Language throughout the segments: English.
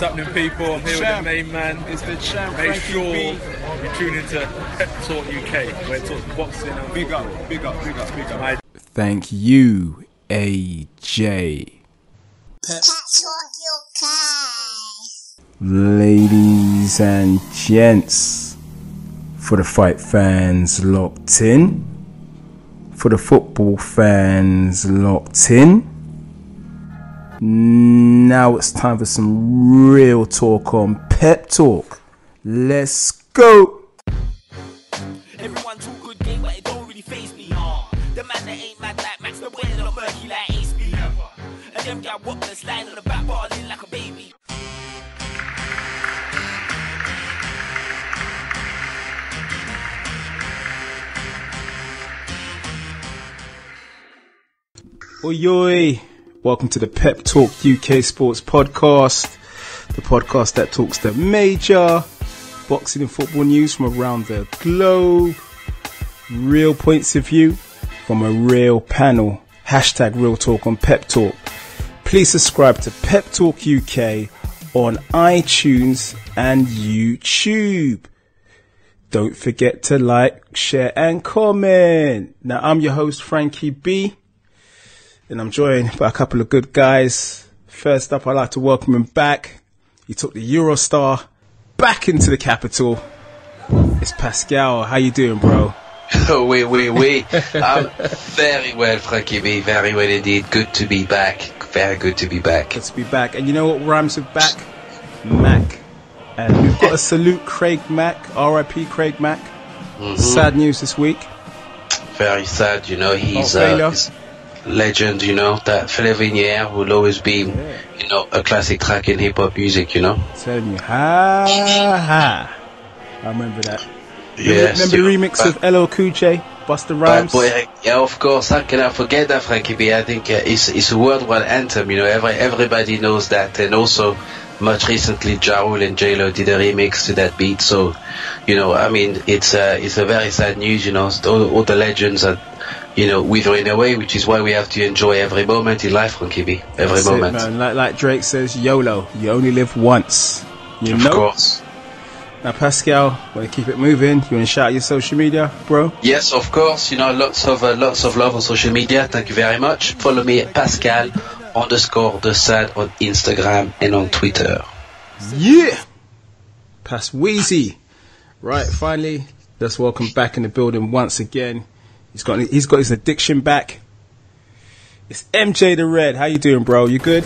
What's happening, people? I'm here with the main man. It's the champ. Make sure you tune into Pep Talk UK, where it talks boxing and big up. Thank you, AJ. Pep Talk UK. Ladies and gents, for the fight fans locked in, for the football fans locked in, now it's time for some real talk on Pep Talk. Let's go. Everyone talk good game, but it don't really faze me. The man that ain't mad like Max, the boy not murky like Ace B. And them gal walk the slide on the back balling like a baby. Oi, oi. Welcome to the Pep Talk UK Sports Podcast, the podcast that talks the major boxing and football news from around the globe, real points of view from a real panel, hashtag real talk on Pep Talk. Please subscribe to Pep Talk UK on iTunes and YouTube. Don't forget to like, share and comment. Now I'm your host Frankie B, and I'm joined by a couple of good guys. First up, I'd like to welcome him back. He took the Eurostar back into the capital. It's Pascal. How you doing, bro? Oui. I'm very well, Frankie B. Very well indeed. Good to be back. Very good to be back. Good to be back. And you know what rhymes with back? Mac. And we've got to salute Craig Mack. R.I.P. Craig Mack. Mm-hmm. Sad news this week. Very sad, you know. He's legend, you know. That Flevinier will always be, you know, a classic track in hip-hop music, you know. I'm telling you, I remember that. Yes, remember the remix of LL Cool J, Busta Rhymes? Boy, yeah, of course. How can I forget that, Frankie B? I think it's a worldwide anthem, you know. Everybody knows that. And also, much recently, Ja Rule and J-Lo did a remix to that beat. So, you know, I mean, it's a very sad news, you know. All the legends are, you know, withering away, which is why we have to enjoy every moment in life, Frankie B. Every moment. It, man. Like Drake says, YOLO, you only live once. You know? Of course. Now, Pascal, want to keep it moving? You want to shout out your social media, bro? Yes, of course. You know, lots of love on social media. Thank you very much. Follow me at Pascal_the_sad on Instagram and on Twitter. Yeah! Pass Wheezy. Right, finally, let's welcome back in the building once again. He's got his addiction back. It's MJ the Red. How you doing, bro? You good?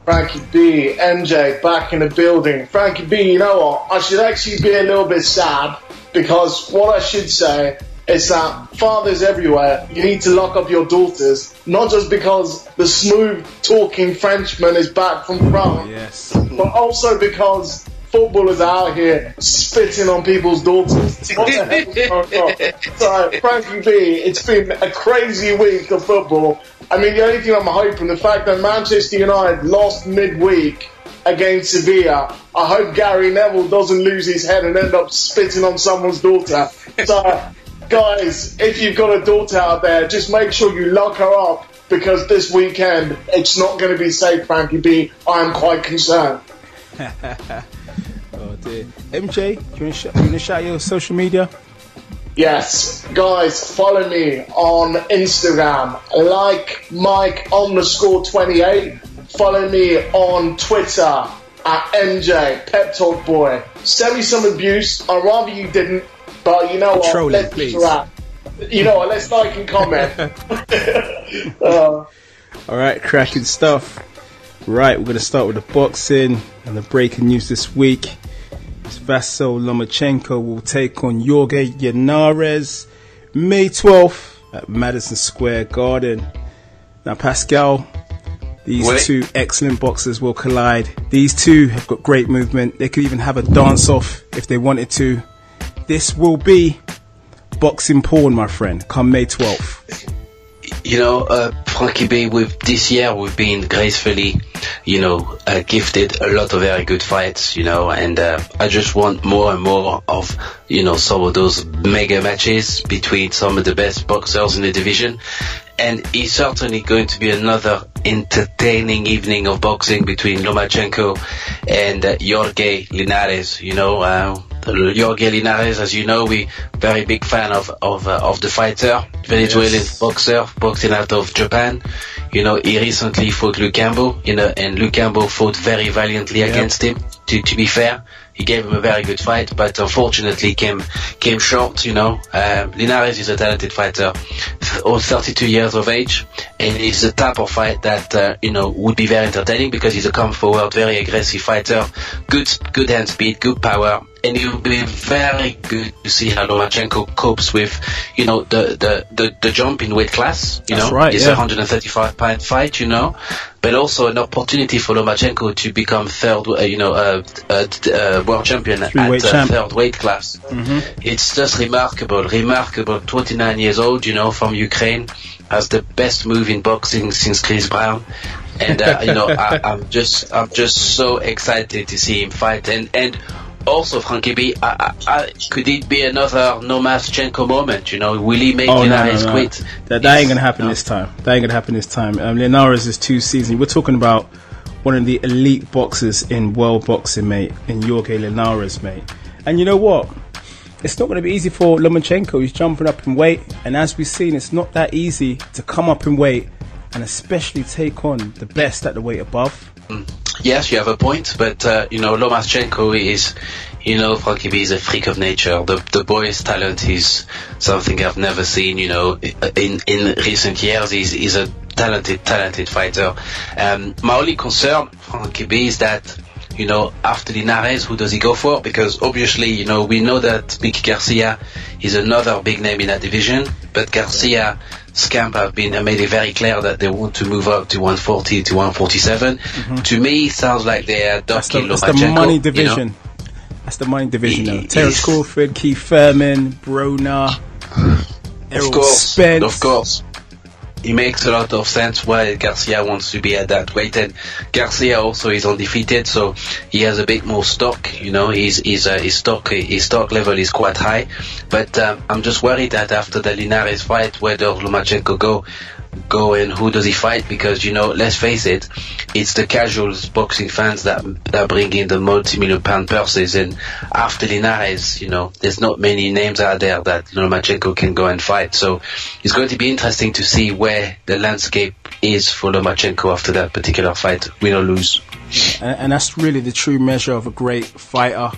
Frankie B, MJ, back in the building. Frankie B, you know what? I should actually be a little bit sad, because what I should say is that fathers everywhere, you need to lock up your daughters, not just because the smooth-talking Frenchman is back from France, but also because footballers are out here spitting on people's daughters. What the hell is going on? So, Frankie B, it's been a crazy week of football. I mean, the only thing I'm hoping, the fact that Manchester United lost midweek against Sevilla, I hope Gary Neville doesn't lose his head and end up spitting on someone's daughter. So, guys, if you've got a daughter out there, just make sure you lock her up, because this weekend, it's not going to be safe, Frankie B. I am quite concerned. Oh dear. MJ, do you want to shout your social media? Yes, guys, follow me on Instagram, like Mike_28. Follow me on Twitter at MJ Pep Talk Boy. Send me some abuse. I'd rather you didn't, but you know what? Trolling, please. You know what? Let's like and comment. All right, cracking stuff. Right, we're going to start with the boxing and the breaking news this week. Lomachenko will take on Jorge Linaries May 12th at Madison Square Garden. Now, Pascal, these two excellent boxers will collide. These two have got great movement. They could even have a dance-off if they wanted to. This will be boxing porn, my friend, come May 12th. You know, Frankie B, with this year we've been gracefully, you know, gifted a lot of very good fights, you know, and I just want more and more of, you know, some of those mega matches between some of the best boxers in the division. and it's certainly going to be another entertaining evening of boxing between Lomachenko and Jorge Linares. You know, Jorge Linares, as you know, we very big fan of the fighter, Venezuelan boxer, boxing out of Japan. You know, he recently fought Lomachenko, and Lomachenko fought very valiantly against him. To be fair, he gave him a very good fight, but unfortunately came short. You know, Linares is a talented fighter, 32 years of age, and it's the type of fight that would be very entertaining because he's a come forward, very aggressive fighter, good hand speed, good power. And it will be very good to see how Lomachenko copes with, the jump in weight class. That's right, it's a 135-pound fight, but also an opportunity for Lomachenko to become third, world champion at third weight class. Mm-hmm. It's just remarkable. 29 years old, from Ukraine, has the best move in boxing since Chris Brown. And I'm just so excited to see him fight. And also, Frankie B, could it be another Lomachenko moment? Will he make Linares quit? That ain't gonna happen this time. Linares is 2 seasons. We're talking about one of the elite boxers in world boxing, mate, in Jorge Linares, mate. And you know what? It's not going to be easy for Lomachenko. He's jumping up in weight, and as we've seen, it's not that easy to come up in weight and especially take on the best at the weight above. Yes, you have a point, but Lomachenko is, Frankie B is a freak of nature. The boy's talent is something I've never seen. In recent years, he's a talented fighter. My only concern, Frankie B, is that after Linares, who does he go for? Because obviously, we know that Mick Garcia is another big name in that division, but Garcia's camp have made it very clear that they want to move up to 140 to 147. Mm-hmm. To me, it sounds like they are ducking Lomachenko. That's the money division. That's the money division now. Terence Crawford, Keith Thurman, Broner, Errol Spence. Of course. It makes a lot of sense why Garcia wants to be at that weight, and Garcia also is undefeated, so he has a bit more stock. His stock level is quite high. But I'm just worried that after the Linares fight, where does Lomachenko go and who does he fight? Because let's face it, it's the casual boxing fans that bring in the multi-million pound purses, and after Linares, there's not many names out there that Lomachenko can go and fight. So it's going to be interesting to see where the landscape is for Lomachenko after that particular fight, win or lose. And that's really the true measure of a great fighter,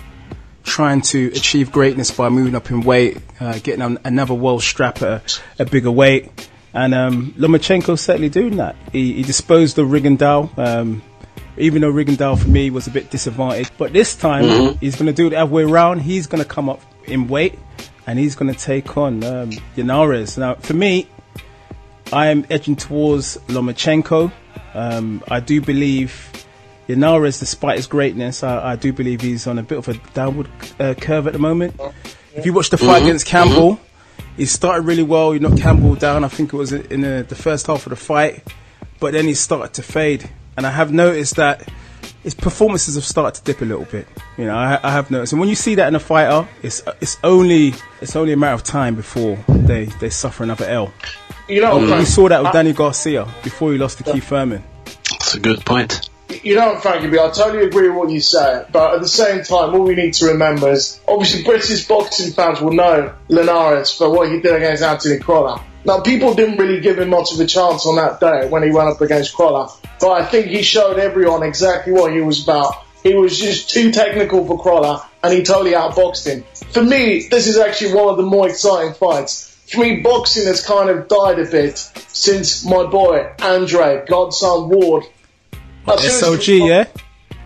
trying to achieve greatness by moving up in weight, getting another world strap at a bigger weight. And Lomachenko's certainly doing that. He disposed of Rigondeaux, even though Rigondeaux for me was a bit disadvantaged. But this time, he's going to do it the other way around. He's going to come up in weight, and he's going to take on Linares. Now, for me, I am edging towards Lomachenko. I do believe Linares, despite his greatness, I do believe he's on a bit of a downward curve at the moment. If you watch the fight against Campbell, he started really well. He knocked Campbell down, I think it was in the first half of the fight, but then he started to fade. And I have noticed that his performances have started to dip a little bit. I have noticed. And when you see that in a fighter, it's only a matter of time before they suffer another L. We saw that with Danny Garcia before he lost to Keith Thurman. That's a good point. Frankie B, I totally agree with what you say, but at the same time, what we need to remember is, obviously, British boxing fans will know Linares for what he did against Anthony Crolla. Now, people didn't really give him much of a chance on that day when he went up against Crolla, but I think he showed everyone exactly what he was about. He was just too technical for Crolla, and he totally outboxed him. For me, this is actually one of the more exciting fights. For me, boxing has kind of died a bit since my boy, Andre, Godson Ward, SOG, yeah?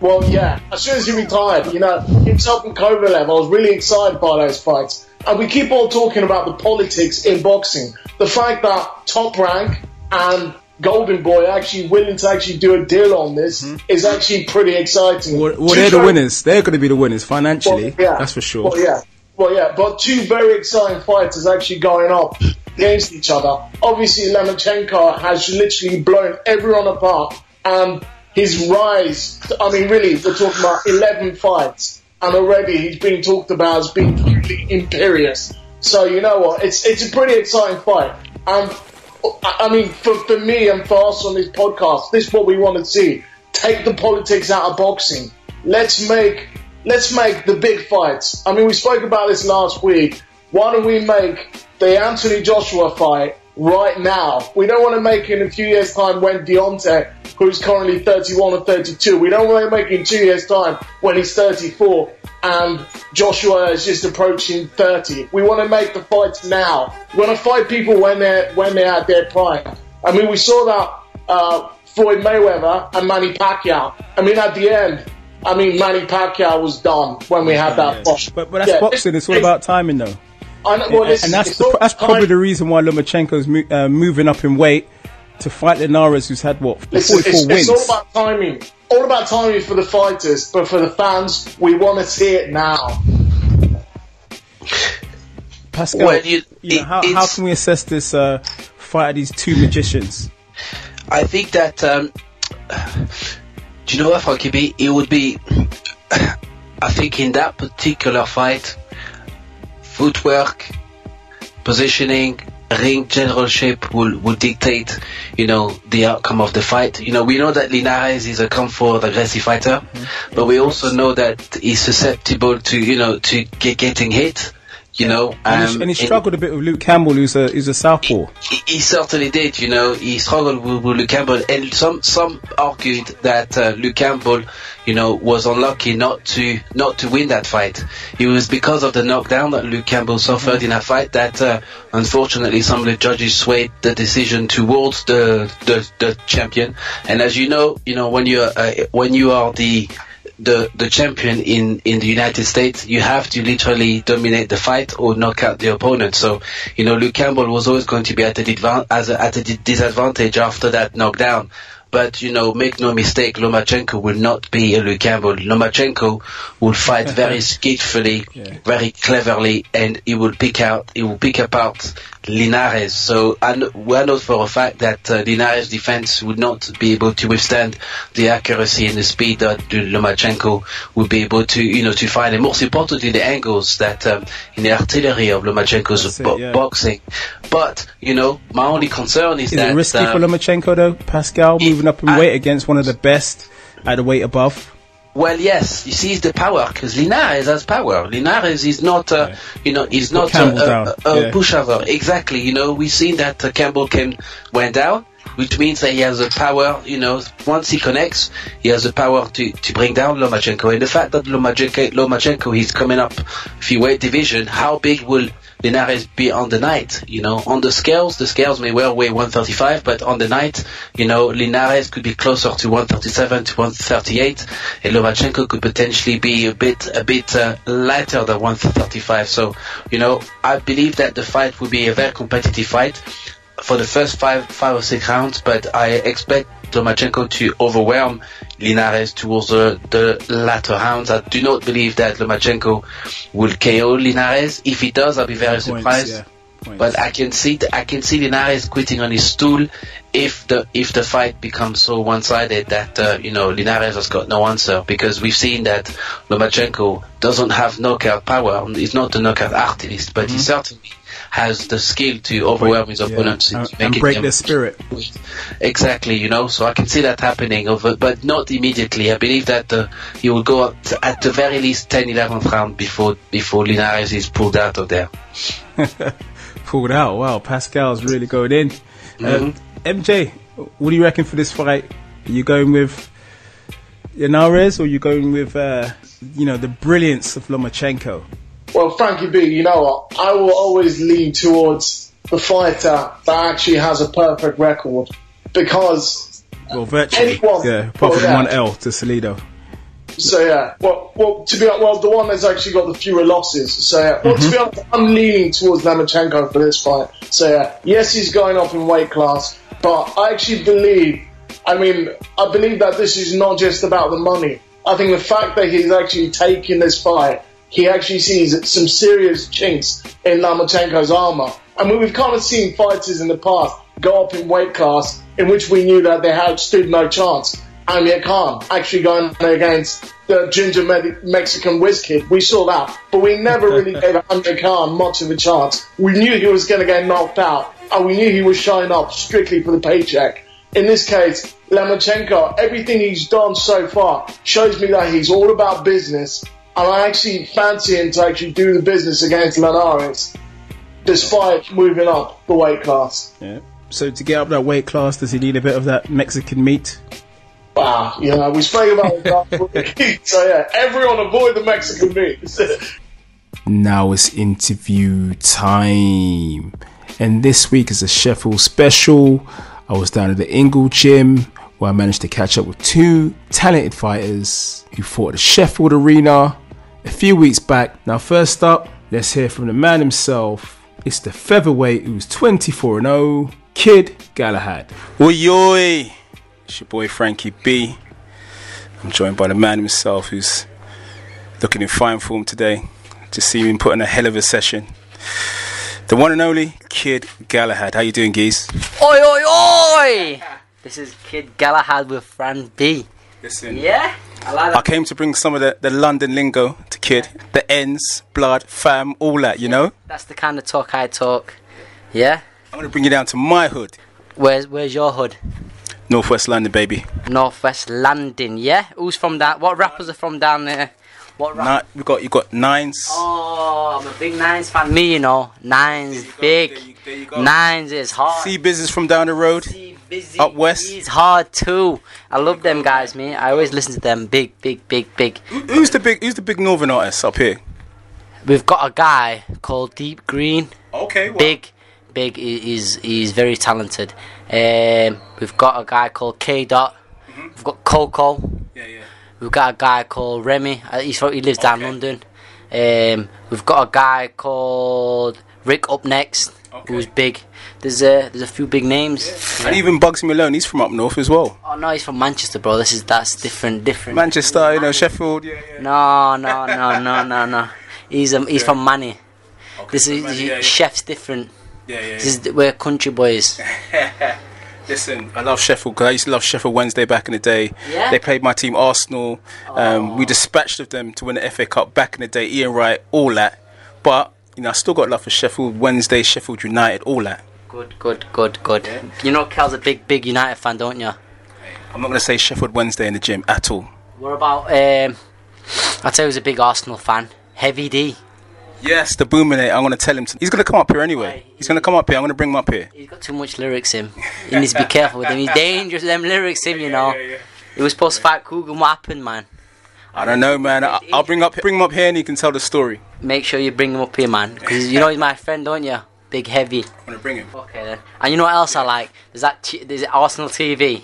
Well, yeah. As soon as he retired, himself and Kovalev, I was really excited by those fights. And we keep on talking about the politics in boxing. The fact that Top Rank and Golden Boy are actually willing to actually do a deal on this is actually pretty exciting. Well, they're the winners. They're going to be the winners financially. Well, yeah. That's for sure. Well, yeah. But two very exciting fighters actually going up against each other. Obviously, Lomachenko has literally blown everyone apart. And his rise, really, we're talking about 11 fights, and already he's being talked about as being totally imperious. So, you know what, it's a pretty exciting fight. And I mean, for me and for us on this podcast, this is what we want to see. Take the politics out of boxing. Let's make the big fights. I mean, we spoke about this last week. Why don't we make the Anthony Joshua fight right now? We don't want to make it in a few years' time when Deontay, who's currently 31 or 32, we don't want to make it in 2 years' time when he's 34 and Joshua is just approaching 30. We want to make the fights now. We want to fight people when they're at their prime. I mean, we saw that Floyd Mayweather and Manny Pacquiao. I mean, at the end, Manny Pacquiao was done when we had that fight. But that's boxing. It's all about timing, though. And that's probably the reason why Lomachenko's moving up in weight to fight Linaries, who's had 44 wins. It's all about timing. All about timing for the fighters, but for the fans, we want to see it now. Pascal, well, how can we assess this fight of these two magicians? I think that, do you know what, Frankie B? It would be, I think in that particular fight, footwork, positioning, ring general shape will dictate, the outcome of the fight. We know that Linares is a comfort, aggressive fighter, but we also know that he's susceptible to getting hit. And he struggled a bit with Luke Campbell, who's a southpaw. He certainly did. He struggled with Luke Campbell, and some argued that Luke Campbell, was unlucky not to win that fight. It was because of the knockdown that Luke Campbell suffered in that fight that unfortunately some of the judges swayed the decision towards the champion. And as you know, when you are the champion in the United States, you have to literally dominate the fight or knock out the opponent. So, Luke Campbell was always going to be at a disadvantage after that knockdown. But, make no mistake, Lomachenko will not be a Luke Campbell. Lomachenko will fight very skillfully, very cleverly, and he will pick apart Linares. So we know for a fact that Linares' defense would not be able to withstand the accuracy and the speed that Lomachenko would be able to find, and most importantly, the angles that in the artillery of Lomachenko's boxing. But my only concern is that it risky for Lomachenko though, Pascal, moving up in weight against one of the best at the weight above? Well, yes, you see, it's the power, because Linares has power. Linares is not, he's not a pushover. Exactly, we've seen that Campbell went down, which means that he has the power, once he connects, he has the power to bring down Lomachenko. And the fact that Lomachenko is coming up featherweight division, how big will Linares be on the night? On the scales may well weigh 135, but on the night, Linares could be closer to 137 to 138, and Lomachenko could potentially be a bit lighter than 135. So, I believe that the fight will be a very competitive fight for the first five or six rounds, but I expect Lomachenko to overwhelm Linares towards the latter rounds. I do not believe that Lomachenko will KO Linares. If he does, I'll be very surprised. But I can see Linares quitting on his stool if the fight becomes so one-sided that Linares has got no answer, because we've seen that Lomachenko doesn't have knockout power. He's not a knockout artist, but he certainly has the skill to overwhelm his opponents and break their spirit. Exactly, so I can see that happening, but not immediately. I believe that he will go up at the very least 10-11th round before Linares is pulled out of there. Pulled out? Wow, Pascal's really going in. MJ, what do you reckon for this fight? Are you going with Linares, or are you going with the brilliance of Lomachenko? Well, Frankie B, you know what? I will always lean towards the fighter that actually has a perfect record, because virtually, apart from one L to Salido. So the one that's actually got the fewer losses. So to be honest, I'm leaning towards Lomachenko for this fight. So yes, he's going up in weight class, but I actually believe that this is not just about the money. I think the fact that he's actually taking this fight, he actually sees some serious chinks in Lomachenko's armour. I mean, we've kind of seen fighters in the past go up in weight class in which we knew that they had stood no chance. Amir Khan actually going against the ginger Mexican whiz kid. We saw that, but we never really gave Amir Khan much of a chance. We knew he was going to get knocked out and we knew he was showing up strictly for the paycheck. In this case, Lomachenko, everything he's done so far shows me that he's all about business, and I actually fancy him to actually do the business against Linaries, despite moving up the weight class. Yeah. So to get up that weight class, does he need a bit of that Mexican meat? Wow, you know, we spoke about it last week. So yeah, everyone avoid the Mexican meat. Now it's interview time. And this week is a Sheffield special. I was down at the Ingle gym where I managed to catch up with two talented fighters who fought at the Sheffield Arena a few weeks back. Now first up, let's hear from the man himself. It's the featherweight who's 24-0, Kid Galahad. Oi oi! It's your boy Frankie B. I'm joined by the man himself who's looking in fine form today. Just see him put in a hell of a session. The one and only Kid Galahad. How you doing, geez? Oi oi oi! This is Kid Galahad with Fran B. Listen, Yeah? I like that. I came to bring some of the London lingo to Kid. The ends, blood, fam, all that, you know? That's the kind of talk I talk. Yeah? I'm going to bring you down to my hood. Where's your hood? Northwest London, baby. Northwest London, yeah? Who's from that? What rappers are from down there? What rap? You got Nines. Oh, I'm a big Nines fan. Me, you know. Nines, big. There you go. Nines is hard. See business from down the road. Busy. Up west. He's hard too. I love them guys, me. I always listen to them. Big. Who's the big northern artist up here? We've got a guy called Deep Green. Okay, well. Big. He's very talented. We've got a guy called K Dot. We've got Coco. Yeah. We've got a guy called Remy. He lives down London. We've got a guy called Rick up next, who's big. There's a few big names. And even Bugsy Malone, he's from up north as well. Oh no, he's from Manchester, bro. That's different. Manchester, you know, Sheffield. Yeah. No. He's from Manny. Okay, This is Manny, yeah. chef's different. Yeah. We're country boys. Listen, I love Sheffield because I used to love Sheffield Wednesday back in the day. Yeah? They played my team Arsenal. We dispatched of them to win the FA Cup back in the day. Ian Wright, all that. But you know, I still got love for Sheffield Wednesday, Sheffield United, all that. Good. Yeah. You know, Cal's a big United fan, don't you? I'm not going to say Sheffield Wednesday in the gym at all. What about I'd say he was a big Arsenal fan. Heavy D. Yes, the Boominate. I'm going to tell him. He's going to come up here anyway. He's going to come up here. I'm going to bring him up here. He's got too much lyrics in. He needs to be careful with him. He's dangerous with them lyrics in, you know. Yeah. He was supposed to fight Coogan. What happened, man? I don't know, man. I'll bring him up here and he can tell the story. Make sure you bring him up here, man. Because you know he's my friend, don't you? Big Heavy. I'm going to bring him. Okay, then. And you know what else I like? There's Arsenal TV.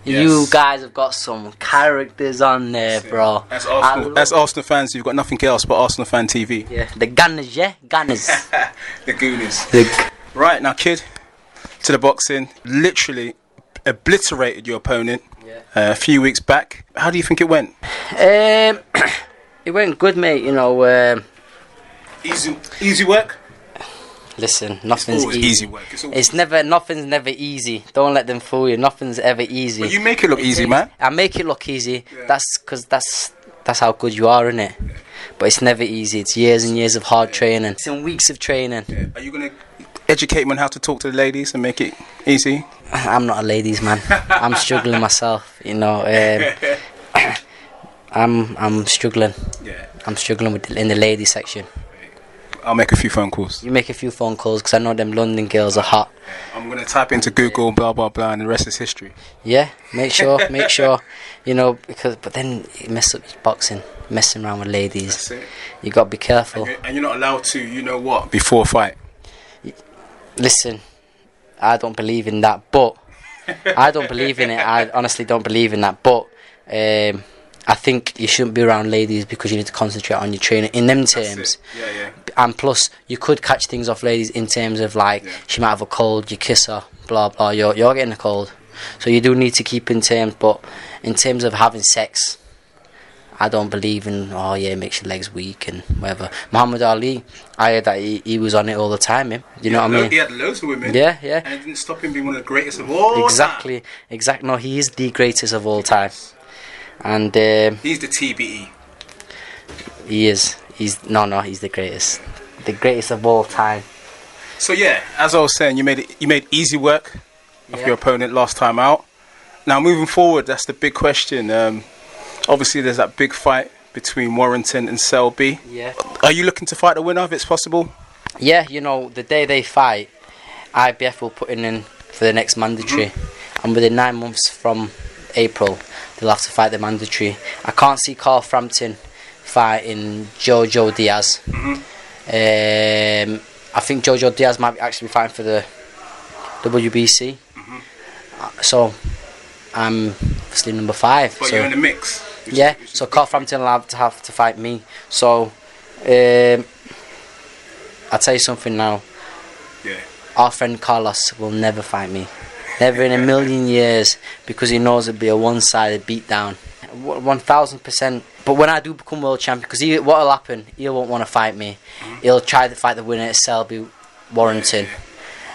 Yes. You guys have got some characters on there, bro. That's Arsenal fans. You've got nothing else but Arsenal fan TV. Yeah, the Gunners, yeah? Gunners. The Goonies. Right, now, Kid, to the boxing. Literally obliterated your opponent a few weeks back. How do you think it went? It went good, mate, you know. Easy work? Listen, nothing's always easy work. Nothing's never easy. Don't let them fool you. Nothing's ever easy. But you make it look easy, man. I make it look easy. Yeah. That's because that's how good you are, innit? Yeah. But it's never easy. It's years and years of hard training. It's in weeks of training. Yeah. Are you gonna educate me on how to talk to the ladies and make it easy? I'm not a ladies man. I'm struggling myself. You know. I'm struggling. Yeah. I'm struggling in the ladies section. I'll make a few phone calls. You make a few phone calls because I know them London girls are hot. I'm going to type into Google blah blah blah and the rest is history. Yeah, make sure, you know, but then you mess up your boxing, messing around with ladies. That's it. You got to be careful. And you're not allowed to, you know what, before a fight. Listen, I don't believe in that, but I don't believe in it. I honestly don't believe in that, but I think you shouldn't be around ladies because you need to concentrate on your training in them terms. Yeah. And plus, you could catch things off ladies in terms of like she might have a cold, you kiss her, blah blah. You're getting a cold, so you do need to keep in terms. But in terms of having sex, I don't believe in it makes your legs weak and whatever. Muhammad Ali, I heard that he was on it all the time. You know what I mean? He had loads of women. Yeah. And it didn't stop him being one of the greatest of all. Exactly. No, he is the greatest of all time. And he's the TBE. He is. He's the greatest of all time. So yeah, as I was saying, you made easy work of your opponent last time out. Now moving forward, that's the big question. Obviously, there's that big fight between Warrington and Selby. Yeah. Are you looking to fight the winner if it's possible? Yeah, you know, the day they fight, IBF will put in for the next mandatory. And within 9 months from April, they'll have to fight the mandatory. I can't see Carl Frampton fighting Jojo Diaz. I think Jojo Diaz might actually be fighting for the WBC. So I'm obviously number 5. But so you're in the mix. Yeah, so Carl Frampton will have to fight me. So I'll tell you something now. Yeah. Our friend Carlos will never fight me. Never in a million years, because he knows it'll be a one-sided beatdown. 1000%. But when I do become world champion, because what'll happen, he won't want to fight me. He'll try to fight the winner at Selby, Warrington.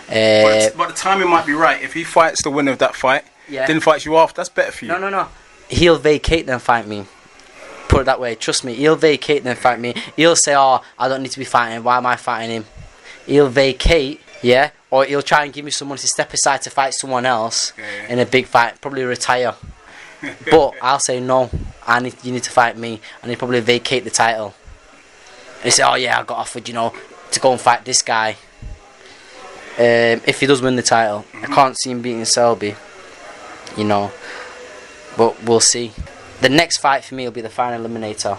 But the timing might be right. If he fights the winner of that fight, then fights you off, that's better for you. No. He'll vacate then fight me. Put it that way. Trust me. He'll vacate then fight me. He'll say, "Oh, I don't need to be fighting him. Why am I fighting him?" He'll vacate, yeah, or he'll try and give me someone to step aside to fight someone else in a big fight. Probably retire. But I'll say no. You need to fight me, and he'll probably vacate the title. And he say, "Oh yeah, I got offered, to go and fight this guy." If he does win the title, I can't see him beating Selby. But we'll see. The next fight for me will be the final eliminator,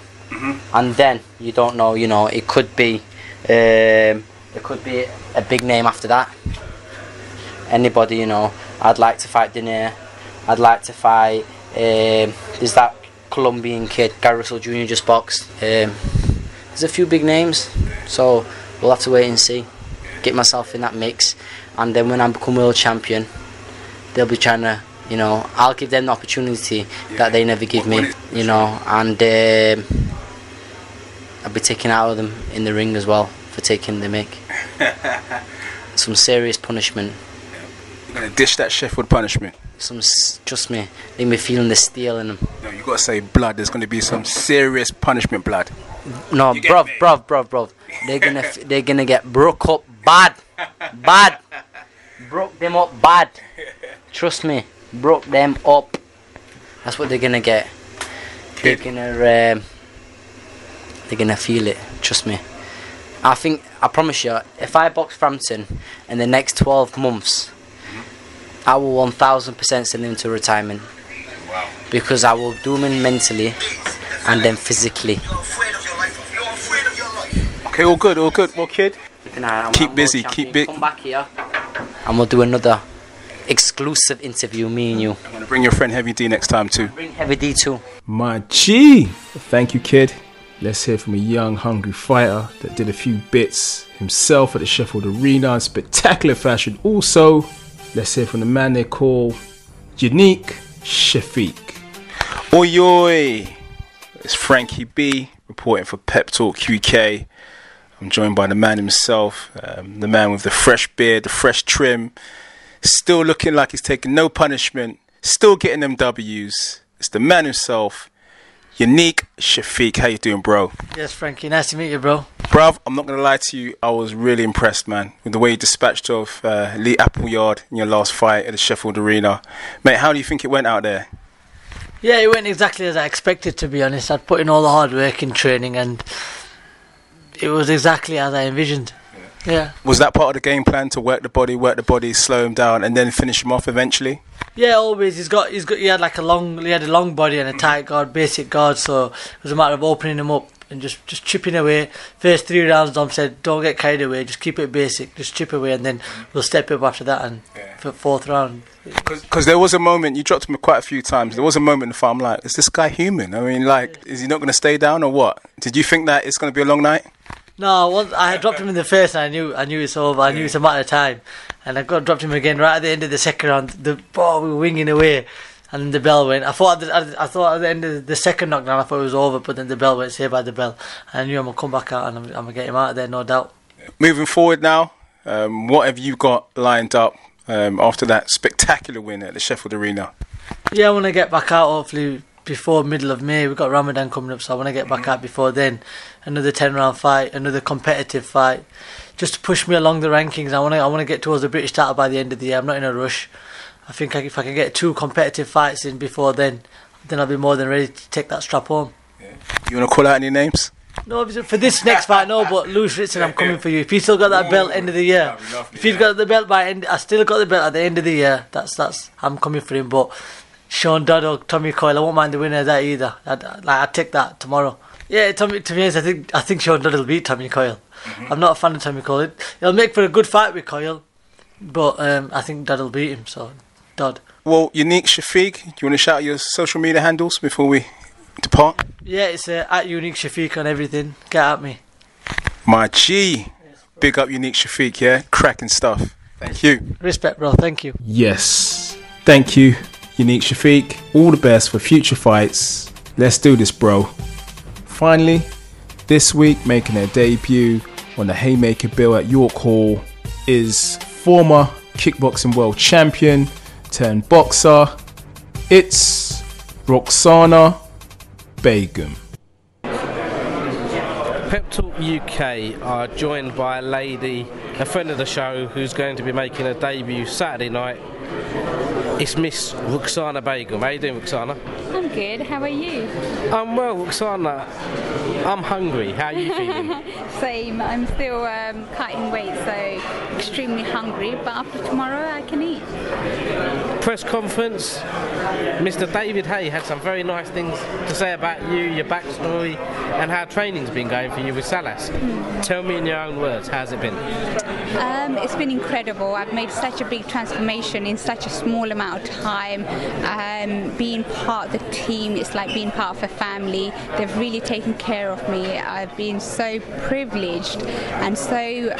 and then you don't know. It could be a big name after that. Anybody, I'd like to fight Dinair. I'd like to fight. There's that Colombian kid, Gary Russell Jr. just boxed. There's a few big names, so we'll have to wait and see. Get myself in that mix, and then when I become world champion, they'll be trying to. I'll give them the opportunity that they never give me, and I'll be taken out of them in the ring as well for taking the mick. Some serious punishment. You're going to dish that Sheffield punishment? Trust me, leave me feeling the steel in them. No, you got to say blood. There's going to be some serious punishment blood. No, bruv. They're gonna get broke up bad. Broke them up bad. Trust me. Broke them up. That's what they're gonna get. They're gonna feel it. Trust me. I promise you, if I box Frampton in the next 12 months, I will 1000% send him to retirement. Wow. Because I will do him in mentally and then physically. Okay, all good. Well, kid, keep busy. Come back here, and we'll do another exclusive interview, me and you. I'm going to bring your friend Heavy D next time too. Bring Heavy D too. My G. Thank you, kid. Let's hear from a young, hungry fighter that did a few bits himself at the Sheffield Arena in spectacular fashion. Also, let's hear from the man they call Unique Shafiq. Oi. It's Frankie B reporting for Pep Talk UK. I'm joined by the man himself, the man with the fresh beard, the fresh trim, still looking like he's taking no punishment, still getting them W's. It's the man himself, Unique Shafiq. How you doing, bro? Yes, Frankie. Nice to meet you, bro. Bruv, I'm not going to lie to you. I was really impressed, man, with the way you dispatched of Lee Appleyard in your last fight at the Sheffield Arena. Mate, how do you think it went out there? Yeah, it went exactly as I expected, to be honest. I'd put in all the hard work in training, and it was exactly as I envisioned. Yeah. Was that part of the game plan, to work the body, slow him down, and then finish him off eventually? Yeah, always. He had a long body and a tight guard, basic guard. So it was a matter of opening him up and just chipping away. First 3 rounds, Dom said, "Don't get carried away. Just keep it basic. Just chip away, and then we'll step up after that." And for 4th round, because there was a moment you dropped him quite a few times. There was a moment in the fight, I'm like, is this guy human? I mean, is he not going to stay down or what? Did you think that it's going to be a long night? No, I had dropped him in the first, and I knew it's over. I knew it's a matter of time, and I dropped him again right at the end of the second round. We were winging away, and then the bell went. I thought at the end of the second knockdown, I thought it was over, but then the bell went. Saved by the bell. I knew I'm gonna come back out, and I'm gonna get him out of there, no doubt. Moving forward now, what have you got lined up after that spectacular win at the Sheffield Arena? Yeah, I want to get back out. Hopefully, before middle of May. We've got Ramadan coming up, so I want to get back out before then. Another 10-round fight, another competitive fight, just to push me along the rankings. I want to get towards the British title by the end of the year. I'm not in a rush. I think if I can get 2 competitive fights in before then I'll be more than ready to take that strap home. Yeah. You want to call out any names? No, for this next fight, no. But Lewis Ritson, I'm coming for you. If he's still got that belt end of the year, if he's got the belt by end, I still got the belt at the end of the year. That's I'm coming for him. But Sean Dodd or Tommy Coyle, I won't mind the winner of that either. I'd take that tomorrow. Yeah, to be honest, I think Sean Dodd will beat Tommy Coyle. I'm not a fan of Tommy Coyle. It'll make for a good fight with Coyle, but I think Dodd will beat him. So Dodd. Well, Unique Shafiq, do you want to shout out your social media handles before we depart? Yeah, it's at Unique Shafiq on everything. Get at me. My G. Big up Unique Shafiq, yeah? Cracking stuff. Thank you. Respect, bro. Thank you. Yes. Thank you, Unique Shafiq. All the best for future fights. Let's do this, bro. Finally, this week, making their debut on the Haymaker Bill at York Hall is former kickboxing world champion turned boxer. It's Roxanna Begum. Pep Talk UK are joined by a lady, a friend of the show, who's going to be making a debut Saturday night. It's Miss Roxanna Begum. How you doing, Ruqsana? I'm good. How are you? I'm well, Ruqsana. I'm hungry. How are you feeling? Same. I'm still cutting weight, so extremely hungry. But after tomorrow, I can eat. Press conference. Mr. David Hay had some very nice things to say about you, your backstory, and how training's been going for you with Salas. Tell me in your own words, how's it been? It's been incredible. I've made such a big transformation in such a small amount of time. Being part of the team, it's like being part of a family. They've really taken care of me. I've been so privileged and so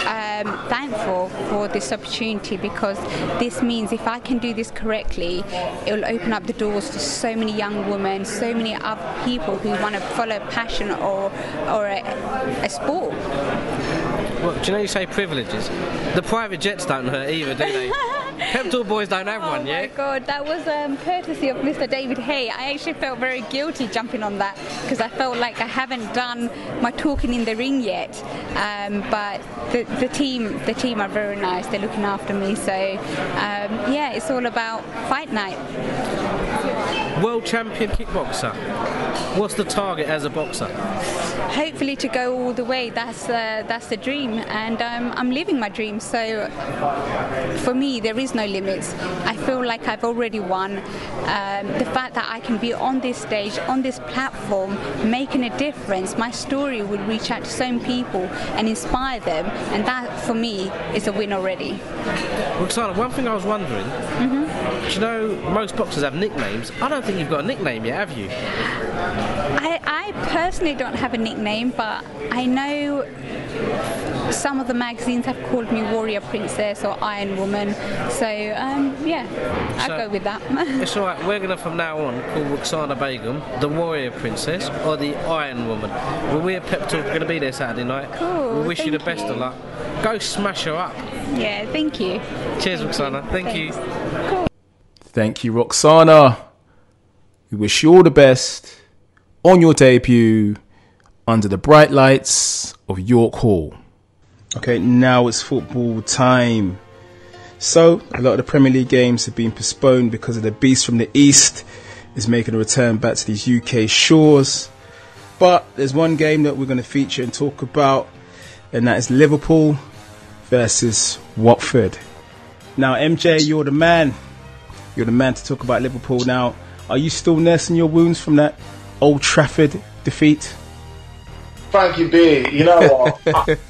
thankful for this opportunity, because this means if I can do this correctly, it will open up the doors to so many young women, so many other people who want to follow a passion or a sport. Well, do you know you say privileges? The private jets don't hurt either, do they? Pep Talk boys don't have one yet. Oh my God, that was courtesy of Mr. David Hay. I actually felt very guilty jumping on that, because I felt like I haven't done my talking in the ring yet. But the team are very nice. They're looking after me. So yeah, it's all about fight night. World champion kickboxer. What's the target as a boxer? Hopefully to go all the way. That's the dream, and I'm living my dream. So for me, there is no limits. I feel like I've already won. The fact that I can be on this stage, on this platform, making a difference, my story will reach out to so many people and inspire them, and that for me is a win already. Roxanna, one thing I was wondering, do you know most boxers have nicknames? I don't think you've got a nickname yet, have you? I personally don't have a nickname, but I know some of the magazines have called me Warrior Princess or Iron Woman, so yeah, I'll go with that. It's alright, we're going to from now on call Roxanna Begum the Warrior Princess or the Iron Woman. Well, we're Pep Talk, we're going to be there Saturday night. Cool. We wish you the best of luck. Go smash her up. Yeah, thank you. Cheers, Roxanna. Thank you. Cool. Thank you, Roxanna. We wish you all the best on your debut under the bright lights of York Hall. Okay, now it's football time. So, a lot of the Premier League games have been postponed because of the beast from the East is making a return back to these UK shores. But there's one game that we're going to feature and talk about, and that is Liverpool versus Watford. Now, MJ, you're the man. You're the man to talk about Liverpool. Now, are you still nursing your wounds from that Old Trafford defeat? Frankie B, you know what?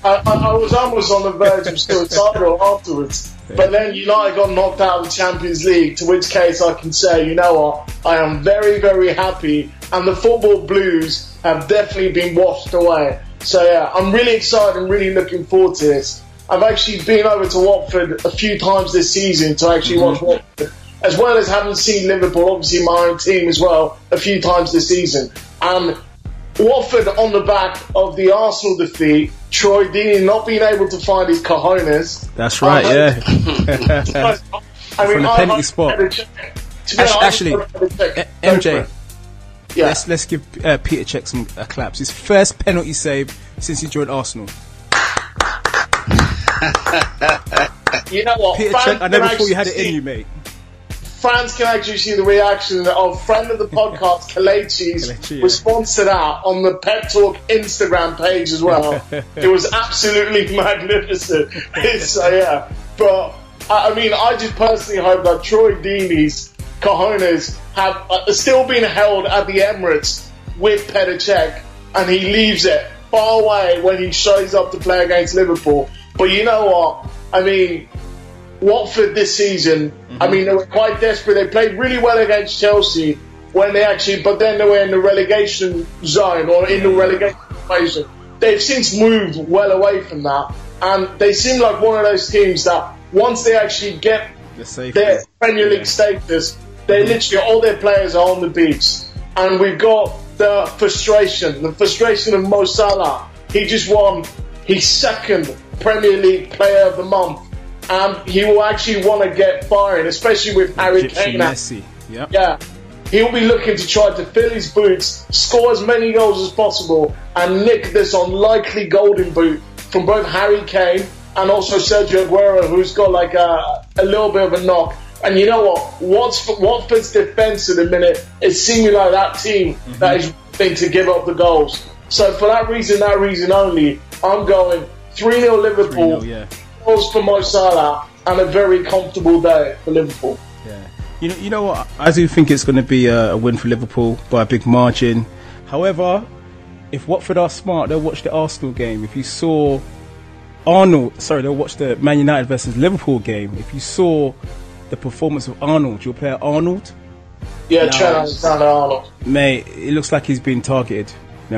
I was almost on the verge of suicidal afterwards. But then United got knocked out of the Champions League, to which case I can say, you know what? I am very, very happy. And the football blues have definitely been washed away. So yeah, I'm really excited and really looking forward to this. I've actually been over to Watford a few times this season to actually watch Watford, as well as having seen Liverpool, obviously my own team as well, a few times this season. And Watford on the back of the Arsenal defeat, Troy Deeney not being able to find his cojones. That's right, yeah. I mean, from the penalty spot. Actually, MJ, Yeah. Let's give Peter Cech some claps. His first penalty save since he joined Arsenal. You know what? Peter Cech, I never thought you had it in you, mate. Fans can actually see the reaction of friend of the podcast, Kalechi's response to that on the Pep Talk Instagram page as well. It was absolutely magnificent. Yeah. But, I mean, I just personally hope that Troy Deeney's cojones have still been held at the Emirates with Petr Cech, and he leaves it far away when he shows up to play against Liverpool. But you know what? I mean, Watford this season, I mean, they were quite desperate. They played really well against Chelsea but then they were in the relegation zone or in the relegation equation. They've since moved well away from that, and they seem like one of those teams that once they actually get their Premier League status, they literally, all their players are on the beach. And we've got the frustration of Mo Salah. He just won his second Premier League Player of the Month. And he will actually want to get firing, especially with Harry Kane. Messi. Yep. Yeah. He'll be looking to try to fill his boots, score as many goals as possible, and nick this unlikely golden boot from both Harry Kane and also Sergio Aguero, who's got like a little bit of a knock. And you know what? Watford's defence at the minute is seeming like that team that is willing to give up the goals. So for that reason only, I'm going 3-0 Liverpool. 3-0, goals for Mo Salah, and a very comfortable day for Liverpool. Yeah. You know what? I do think it's going to be a win for Liverpool by a big margin. However, if Watford are smart, they'll watch the Arsenal game. If you saw they'll watch the Man United versus Liverpool game. If you saw the performance of Arnold, your player Arnold. Yeah, Trent Alexander-Arnold. Mate, it looks like he's been targeted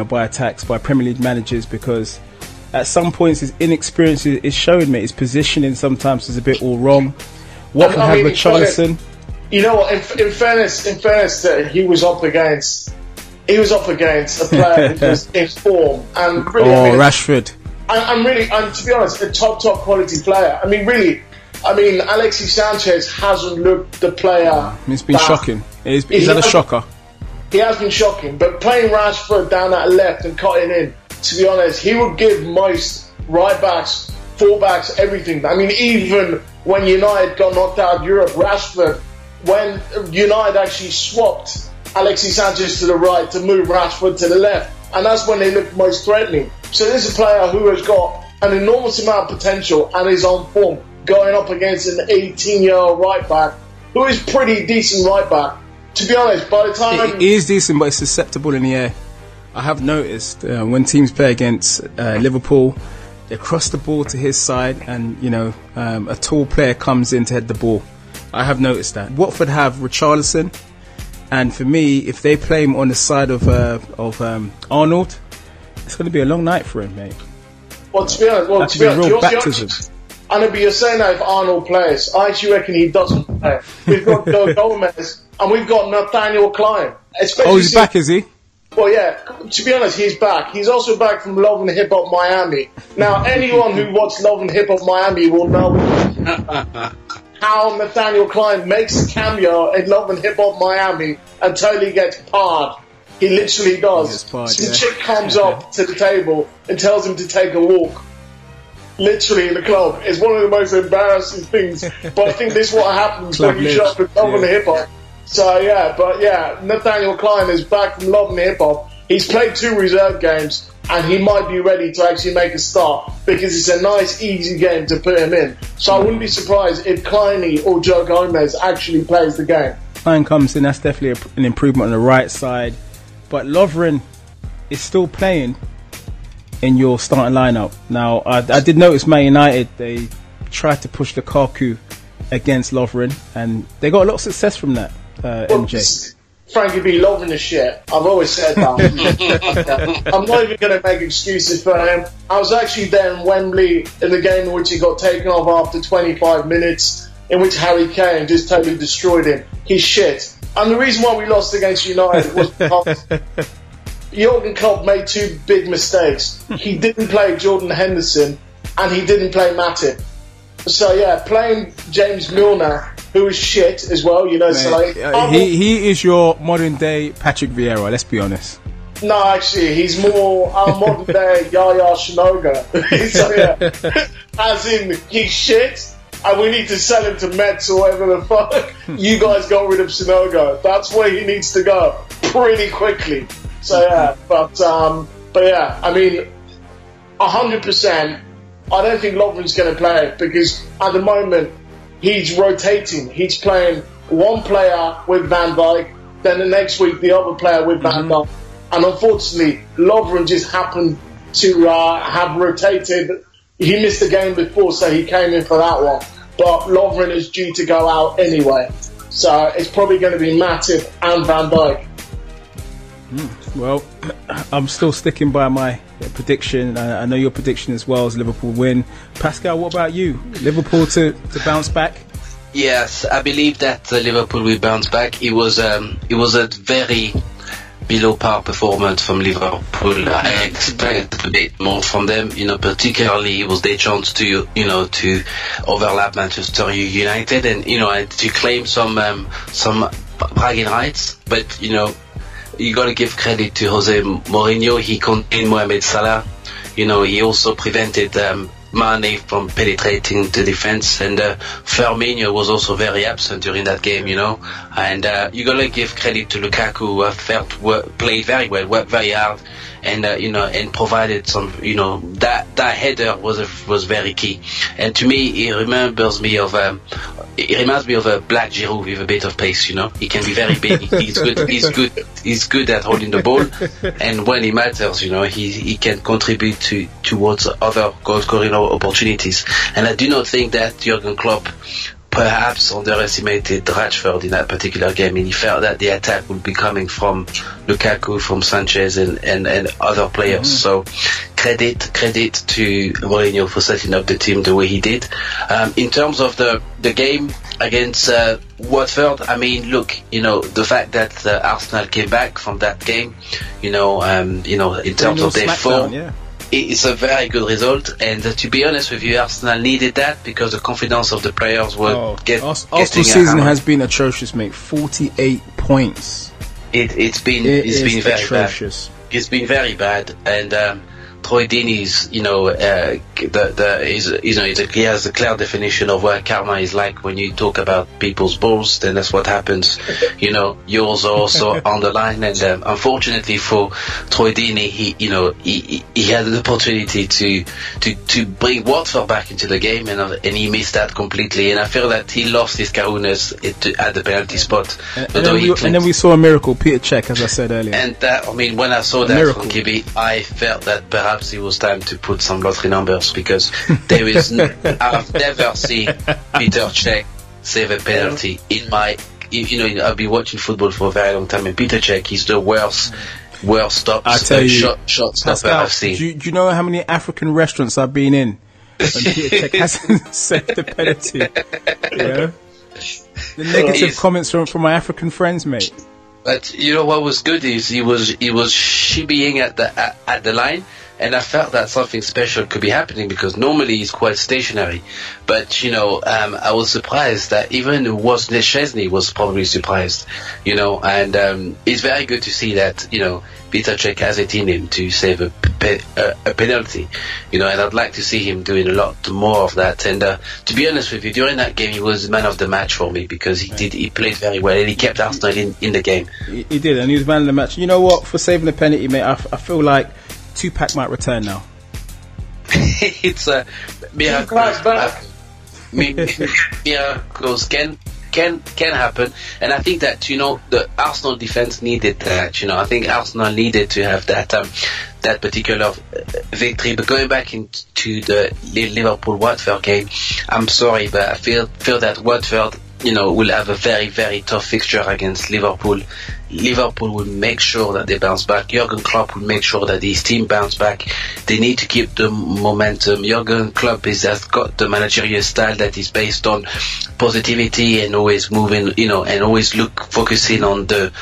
by attacks, by Premier League managers, because at some points his inexperience is showing, mate. His positioning sometimes is a bit all wrong. Watford have Richarlison. You know what? In fairness, he was up against a player who was in form and really. Rashford. And to be honest, a top quality player. Alexis Sanchez hasn't looked the player. It's been shocking. He's had a shocker. He has been shocking, but playing Rashford down that left and cutting in, to be honest, he would give most right backs, full backs, everything. I mean, even when United got knocked out of Europe, Rashford, when United actually swapped Alexis Sanchez to the right to move Rashford to the left, and that's when they looked most threatening. So this is a player who has got an enormous amount of potential and is on form, going up against an 18-year-old right back who is pretty decent right back. To be honest, by the time... He is decent, but it's susceptible in the air. I have noticed when teams play against Liverpool, they cross the ball to his side, and a tall player comes in to head the ball. I have noticed that. Watford have Richarlison, and for me, if they play him on the side of Arnold, it's going to be a long night for him, mate. Well, to be honest, you're saying that if Arnold plays, I actually reckon he doesn't play. We've got Joe Gomez and we've got Nathaniel Klein. He's back, is he? Well, yeah, to be honest, he's back. He's also back from Love and Hip Hop Miami. Now, anyone who watched Love and Hip Hop Miami will know how Nathaniel Klein makes a cameo in Love and Hip Hop Miami and totally gets parred. He literally does. Some chick comes up to the table and tells him to take a walk. Literally in the club. It's one of the most embarrassing things. But I think this is what happens when you show up at Love and Hip Hop. So Nathaniel Klein is back from Love and Hip Hop. He's played 2 reserve games and he might be ready to actually make a start because it's a nice, easy game to put him in. So I wouldn't be surprised if Kleiny or Joe Gomez actually plays the game. Klein comes in, that's definitely an improvement on the right side. But Lovren is still playing in your starting lineup. Now, I did notice Man United, they tried to push Lukaku against Lovren and they got a lot of success from that. MJ. Frankie B. Lovren is shit. I've always said that. I'm not even going to make excuses for him. I was actually there in Wembley in the game in which he got taken off after 25 minutes, in which Harry Kane just totally destroyed him. He's shit. And the reason why we lost against United was because Jurgen Klopp made 2 big mistakes. He didn't play Jordan Henderson and he didn't play Matip. So playing James Milner who is shit as well. You know, so like he is your modern day Patrick Vieira. Let's be honest. No, actually, he's more modern day Yaya Shinoga. So yeah, as in he's shit, and we need to sell him to Mets or whatever the fuck. You guys got rid of Shinoga. That's where he needs to go pretty quickly. So yeah, but yeah, I mean, 100%. I don't think Lovren's going to play because at the moment he's rotating. He's playing one player with Van Dijk, then the next week the other player with Van Dijk. And unfortunately, Lovren just happened to have rotated. He missed the game before, so he came in for that one. But Lovren is due to go out anyway. So it's probably going to be Matip and Van Dijk. Well, I'm still sticking by my prediction. I know your prediction as well is Liverpool win. Pascal, what about you? Liverpool to bounce back? Yes, I believe that Liverpool will bounce back. It was a very below par performance from Liverpool. I expect a bit more from them, particularly it was their chance to overlap Manchester United and, to claim some bragging rights. But, you got to give credit to Jose Mourinho. He contained Mohamed Salah. He also prevented Mane from penetrating the defense, and Firmino was also very absent during that game, and you gotta give credit to Lukaku, who played very well, worked very hard, and and provided some, that header was very key. And to me, it reminds me of a black Giroud with a bit of pace. He can be very big. He's good at holding the ball, and when it matters, he can contribute towards other goal scoring opportunities. And I do not think that Jurgen Klopp perhaps underestimated Rashford in that particular game, and he felt that the attack would be coming from Lukaku, from Sanchez, and other players. So credit to Mourinho for setting up the team the way he did. In terms of the game against Watford, I mean, look, the fact that Arsenal came back from that game, in terms of their form. It's a very good result, and to be honest with you, Arsenal needed that because the confidence of the players were getting. Arsenal's season has been atrocious, mate. 48 points. It's been very atrocious. Bad. It's been very bad, and Troy Deeney's, he has a clear definition of what karma is like. When you talk about people's balls, then that's what happens. Yours are also on the line, and unfortunately for Troy Deeney, he had an opportunity to bring Watford back into the game, and he missed that completely. And I feel that he lost his kahunas at the penalty spot. And then we saw a miracle, Peter Cech, as I said earlier. And that, when I saw that from Kibi, I felt that perhaps it was time to put some lottery numbers, because there is I've never seen Peter Cech save a penalty in my. I've been watching football for a very long time, and Peter Cech is the worst shot stopper I've seen. Do you know how many African restaurants I've been in when Peter Cech hasn't saved a penalty? The negative comments from my African friends, mate. But what was good is he was shibbying at the line, and I felt that something special could be happening, because normally he's quite stationary. But I was surprised that even Szczesny was probably surprised. And it's very good to see that Peter Cech has it in him to save a penalty. And I'd like to see him doing a lot more of that. And to be honest with you, during that game he was man of the match for me, because he played very well, and he kept Arsenal in the game. He did, and he was man of the match. You know what? For saving the penalty, mate, I feel like Tupac might return now. It's a miracles. Miracles can happen, and I think that the Arsenal defense needed that. I think Arsenal needed to have that particular victory. But going back into the Liverpool Watford game, I'm sorry, but I feel that Watford will have a very, very tough fixture against Liverpool. Liverpool will make sure that they bounce back. Jurgen Klopp will make sure that his team bounce back. They need to keep the momentum. Jurgen Klopp has got the managerial style that is based on positivity and always moving, and always focusing on the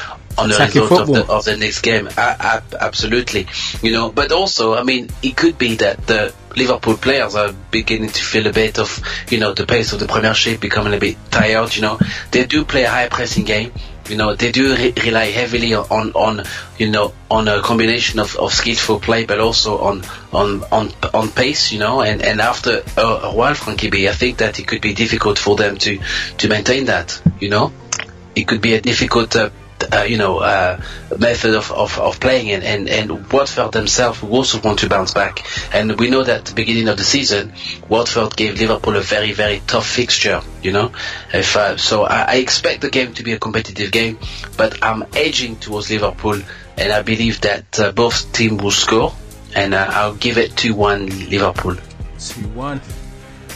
the result of the next game. Absolutely, you know. But also, I mean, it could be that the Liverpool players are beginning to feel a bit of, you know, the pace of the Premiership becoming a bit tired. You know, they do play a high pressing game. You know, they do rely heavily on a combination of skillful play, but also on pace. You know, and after a while, Frankie B, I think that it could be difficult for them to maintain that. You know, it could be a difficult method of playing, and Watford themselves also want to bounce back. And we know that at the beginning of the season, Watford gave Liverpool a very, very tough fixture, you know. So I expect the game to be a competitive game, but I'm edging towards Liverpool, and I believe that both teams will score, and I'll give it 2-1 Liverpool. 2-1.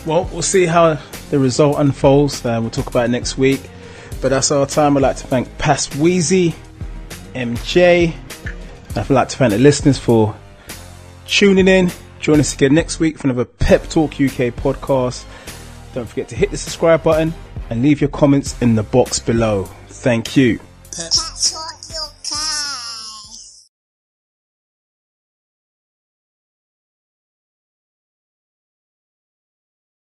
Well, we'll see how the result unfolds. We'll talk about it next week. But that's our time. I'd like to thank Pas Weezy, MJ. I'd like to thank the listeners for tuning in. Join us again next week for another Pep Talk UK podcast. Don't forget to hit the subscribe button and leave your comments in the box below. Thank you. Pep Talk.